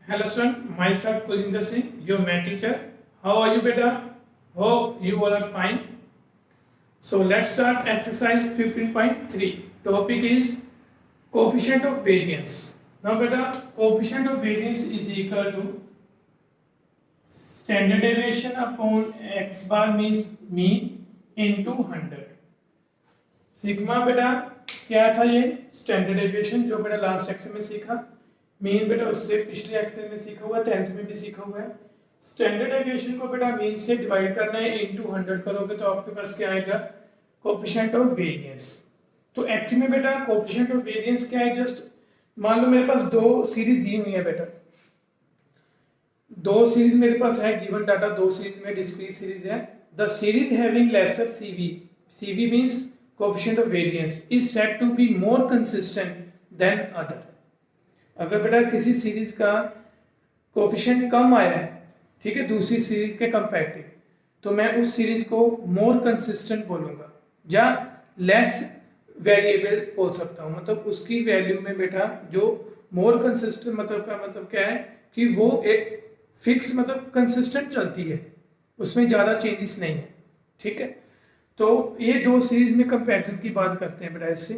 Hello student, myself Kulinder Singh, your math teacher. How are you beta? Hope you all are fine. So let's start exercise 15.3. Topic is coefficient of variance. Now beta, coefficient of variance is equal to standard deviation upon x bar means mean into 100. Sigma बेटा क्या था ये standard deviation जो बेटा last section में सीखा, mean बेटा उससे पिछले एक्सेल में सीखा हुआ, 10th में भी सीखा हुआ है। स्टैंडर्ड डेविएशन को बेटा मीन से डिवाइड करना है, इनटू 100 करोगे तो आपके पास क्या आएगा, कोएफिशिएंट ऑफ वेरिएंस। तो एक्चुअली में बेटा कोएफिशिएंट ऑफ वेरिएंस क्या है, जस्ट मान लो मेरे पास दो सीरीज दी हुई है बेटा, दो सीरीज मेरे पास है, गिवन डाटा दो सीरीज में डिस्क्रीट सीरीज है। The series having laser CV means coefficient of variance is said to be more consistent than other। अगर बेटा किसी सीरीज का कोएफिशिएंट कम आया है, ठीक है, दूसरी सीरीज के कंपैरेटिव, तो मैं उस सीरीज को मोर कंसिस्टेंट बोलूंगा या लेस वेरिएबल बोल सकता हूँ। मतलब उसकी वैल्यू में बेटा जो मोर कंसिस्टेंट मतलब का मतलब क्या है कि वो एक फिक्स मतलब कंसिस्टेंट चलती है, उसमें ज़्यादा चेंजेस नहीं है, ठीक है। तो ये दो सीरीज में कंपैरिजन की बात करते हैं बेटा। इससे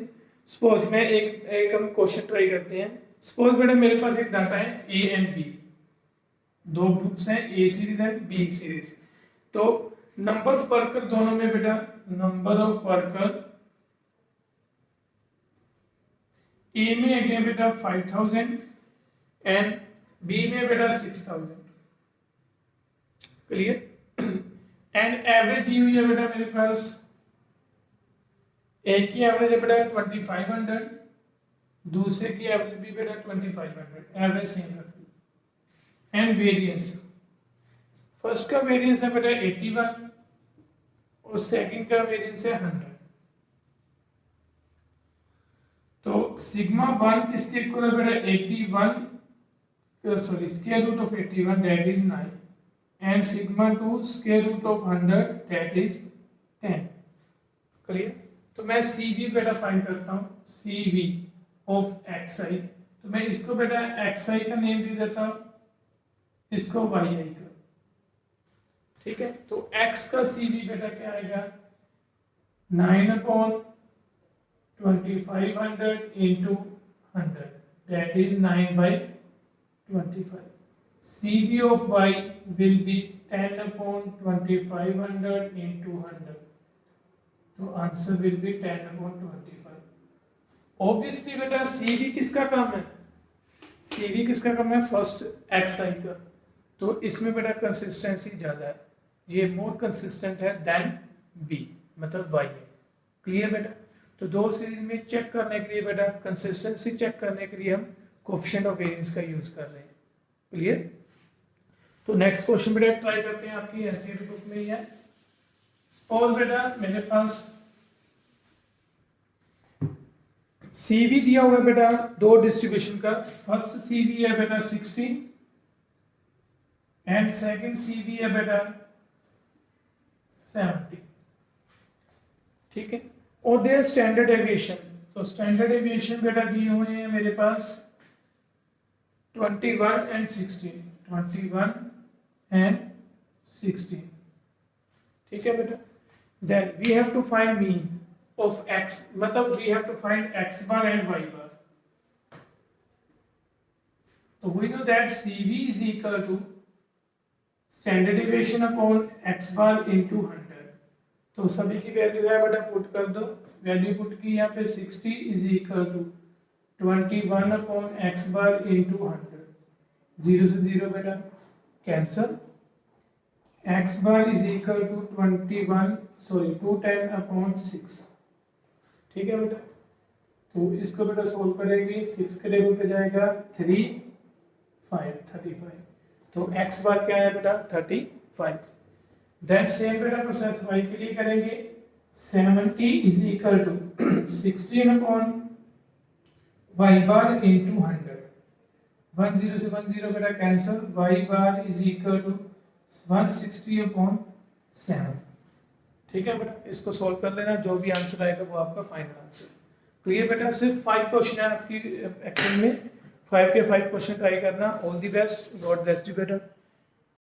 सपोज मैं एक हम क्वेश्चन ट्राई करते हैं। सपोज बेटा मेरे पास एक डाटा है ए एंड बी, दो ग्रुप्स हैं, ए सीरीज है बी सीरीज। तो नंबर ऑफ वर्कर दोनों में बेटा, नंबर ऑफ वर्कर ए में है बेटा 5000 एंड बी में बेटा 6000, क्लियर। एंड एवरेज दी हुई है बेटा मेरे पास, एक की एवरेज है बेटा 2500, दूसरे की एवरेज भी बेटा 2500, एवरेज सेम रखी। एंड वेरिएंस, फर्स्ट का वेरिएंस है बेटा 81 और सेकंड का वेरिएंस है 100। तो सिग्मा 1 किसके इक्वल है बेटा 81, sorry square root of 81 that is 9 and sigma 2 square root of 100 that is 10, clear. तो मैं CV बेटा फाइंड करता हूँ, CV of xi, तो मैं इसको बेटा xi का नेम दे देता हूँ, इसको yi का, ठीक है। तो x का CV बेटा क्या आएगा 9/2500 into 100 that is 9/25। CV of y will be 10/2500 into 100, तो आंसर will be 10/25। ऑब्वियसली बेटा CV किसका काम है, CV किसका काम है, फर्स्ट xi का। तो इसमें बेटा कंसिस्टेंसी ज्यादा है, ये मोर कंसिस्टेंट है देन B मतलब y है, क्लियर बेटा। तो दो सीरीज में चेक करने के लिए बेटा, कंसिस्टेंसी चेक करने के लिए हम कोएफिशिएंट ऑफ वेरिएंस का यूज कर रहे हैं, क्लियर। तो नेक्स्ट क्वेश्चन बेटा ट्राई करते हैं, आपकी एनसीईआरटी बुक में ही है। सपोज बेटा मेरे पास सीवी दिया हुआ है बेटा दो डिस्ट्रीब्यूशन का, फर्स्ट सीवी है बेटा 60 एंड सेकंड सीवी है बेटा 70, ठीक है। और देयर स्टैंडर्ड डेविएशन, तो स्टैंडर्ड डेविएशन बेटा दिए हुए हैं मेरे पास 21 एंड 16, 21 and 16, ठीक है बेटा। then we have to find mean of x, मतलब we have to find x bar and y bar। तो we know that CV is equal to standard deviation upon x bar into 100। तो सभी की value है बेटा put कर दो, value put की यहाँ पे 60 is equal to 21 upon x bar into 100, 0 से 0 बेटा cancel, x bar is equal to 210 upon 6, ठीक है बेटा। तो इसको बेटा सोल्व करेंगे, 6 के टेबल पे जाएगा 35, तो x bar क्या है बेटा 35। देन सेम बेटा प्रोसेस y के लिए करेंगे, 70 is equal to 16 upon y bar into 100, 10 से 10 बेटा cancel, y bar is equal to 160/7, ठीक है बेटा। इसको सॉल्व कर लेना, जो भी आंसर आएगा वो आपका फाइनल आंसर, क्लियर बेटा। सिर्फ 5 क्वेश्चन है आपकी एक्चुअल में, 5 के 5 क्वेश्चन ट्राई करना। All the best, God bless you बेटा।